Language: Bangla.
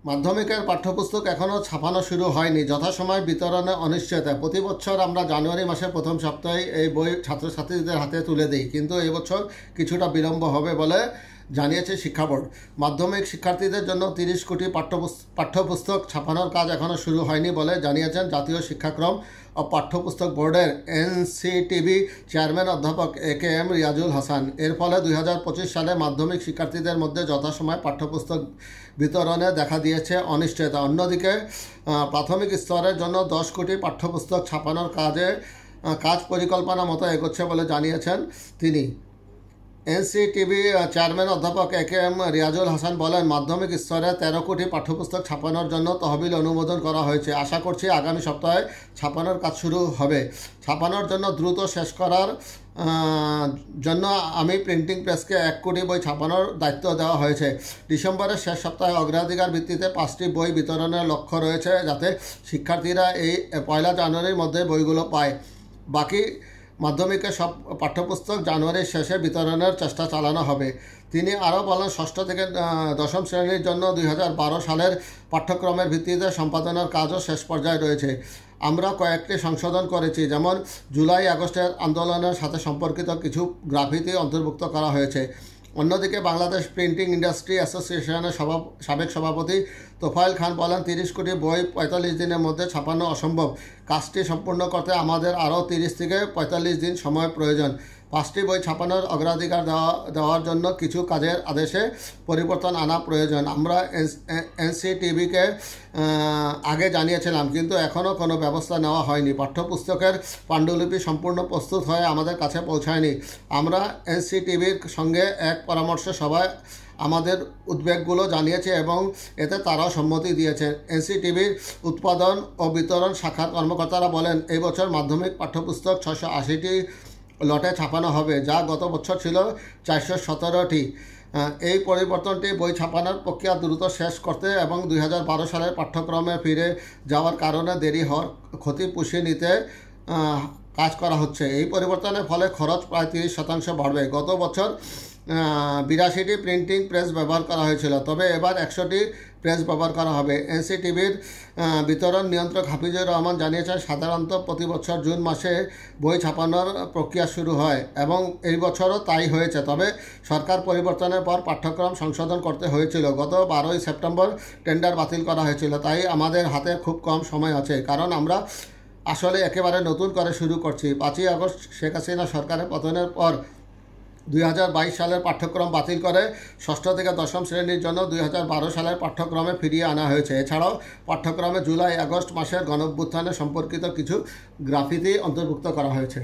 মাধ্যমিকের পাঠ্যপুস্তক এখনও ছাপানো শুরু হয়নি, যথাসময় বিতরণে অনিশ্চয়তা। প্রতি বছর আমরা জানুয়ারি মাসের প্রথম সপ্তাহে এই বই ছাত্রছাত্রীদের হাতে তুলে দিই, কিন্তু এবছর কিছুটা বিলম্ব হবে বলে জানিয়েছে শিক্ষা বোর্ড। মাধ্যমিক শিক্ষার্থীদের জন্য 30 কোটি পাঠ্যপুস্তক ছাপানোর কাজ এখনও শুরু হয়নি বলে জানিয়েছেন জাতীয় শিক্ষাক্রম ও পাঠ্যপুস্তক বোর্ডের এনসিটিবি চেয়ারম্যান অধ্যাপক একেএম রিয়াজুল হাসান। এর ফলে 2025 সালে মাধ্যমিক শিক্ষার্থীদের মধ্যে যথাসময় পাঠ্যপুস্তক বিতরণে দেখা দিয়েছে অনিশ্চয়তা। অন্যদিকে প্রাথমিক স্তরের জন্য 10 কোটি পাঠ্যপুস্তক ছাপানোর কাজ পরিকল্পনা মতো এগোচ্ছে বলে জানিয়েছেন তিনি। এনসিটিভি চেয়ারম্যান অধ্যাপক একেএম রিয়াজুল হাসান বলেন, মাধ্যমিক স্তরে 13 কোটি পাঠ্যপুস্তক ছাপানোর জন্য তহবিল অনুমোদন করা হয়েছে। আশা করছি আগামী সপ্তাহে ছাপানোর কাজ শুরু হবে। ছাপানোর জন্য দ্রুত শেষ করার জন্য আমি প্রিন্টিং প্রেসকে 1 কোটি বই ছাপানোর দায়িত্ব দেওয়া হয়েছে। ডিসেম্বরের শেষ সপ্তাহে অগ্রাধিকার ভিত্তিতে 5টি বই বিতরণের লক্ষ্য রয়েছে, যাতে শিক্ষার্থীরা এই 1 জানুয়ারির মধ্যে বইগুলো পায়। বাকি মাধ্যমিকের সব পাঠ্যপুস্তক জানুয়ারির শেষে বিতরণের চেষ্টা চালানো হবে। তিনি আরও বলেন, 6ষ্ঠ থেকে 10ম শ্রেণীর জন্য 2012 সালের পাঠ্যক্রমের ভিত্তিতে সম্পাদনার কাজও শেষ পর্যায়ে রয়েছে। আমরা কয়েকটি সংশোধন করেছি, যেমন জুলাই আগস্টের আন্দোলনের সাথে সম্পর্কিত কিছু গ্রাফিতি অন্তর্ভুক্ত করা হয়েছে। অন্যদিকে বাংলাদেশ প্রিন্টিং ইন্ডাস্ট্রি অ্যাসোসিয়েশনের সাবেক সভাপতি তোফায়েল খান বলেন, 30 কোটি বই 45 দিনের মধ্যে ছাপানো অসম্ভব। কাজটি সম্পূর্ণ করতে আমাদের আরও 30 থেকে 45 দিন সময় প্রয়োজন। 5টি বই ছাপানোর অগ্রাধিকার দেওয়ার জন্য কিছু কাজের আদেশে পরিবর্তন আনা প্রয়োজন। আমরা এনসিটিভিকে আগে জানিয়েছিলাম, কিন্তু এখনও কোনো ব্যবস্থা নেওয়া হয়নি। পাঠ্যপুস্তকের পাণ্ডুলিপি সম্পূর্ণ প্রস্তুত হয়ে আমাদের কাছে পৌঁছায়নি। আমরা এনসিটিভির সঙ্গে এক পরামর্শ সভায় আমাদের উদ্বেগগুলো জানিয়েছে এবং এতে তারাও সম্মতি দিয়েছে। এনসিটিভির উৎপাদন ও বিতরণ শাখার কর্মকর্তারা বলেন, এই বছর মাধ্যমিক পাঠ্যপুস্তক 680টি লটে ছাপানো হবে, যা গত বছর ছিল 417টি। এই পরিবর্তনটি বই ছাপানোর প্রক্রিয়া দ্রুত শেষ করতে এবং 2012 সালের পাঠ্যক্রমে ফিরে যাওয়ার কারণে দেরি হওয়ার ক্ষতি পুষিয়ে নিতে কাজ করা হচ্ছে। এই পরিবর্তনের ফলে খরচ প্রায় 30% বাড়বে। গত বছর 82টি প্রিন্টিং প্রেস ব্যবহার করা হয়েছিল, তবে এবার 100টি প্রেস ব্যবহার করা হবে। এনসিটিভির বিতরণ নিয়ন্ত্রক হাফিজুর রহমান জানিয়েছেন, সাধারণত প্রতি বছর জুন মাসে বই ছাপানোর প্রক্রিয়া শুরু হয় এবং এই বছরও তাই হয়েছে। তবে সরকার পরিবর্তনের পর পাঠ্যক্রম সংশোধন করতে হয়েছিল। গত 12ই সেপ্টেম্বর টেন্ডার বাতিল করা হয়েছিল। তাই আমাদের হাতে খুব কম সময় আছে, কারণ আমরা আসলে একেবারে নতুন করে শুরু করছি। 5ই আগস্ট শেখ হাসিনা সরকারের পতনের পর 2022 সালের পাঠ্যক্রম বাতিল করে 6ষ্ঠ থেকে 10ম শ্রেণীর জন্য 2012 সালের পাঠ্যক্রমে ফিরিয়ে আনা হয়েছে। এছাড়াও পাঠ্যক্রমে জুলাই আগস্ট মাসের গণঅভ্যুত্থানে সম্পর্কিত কিছু গ্রাফিতি অন্তর্ভুক্ত করা হয়েছে।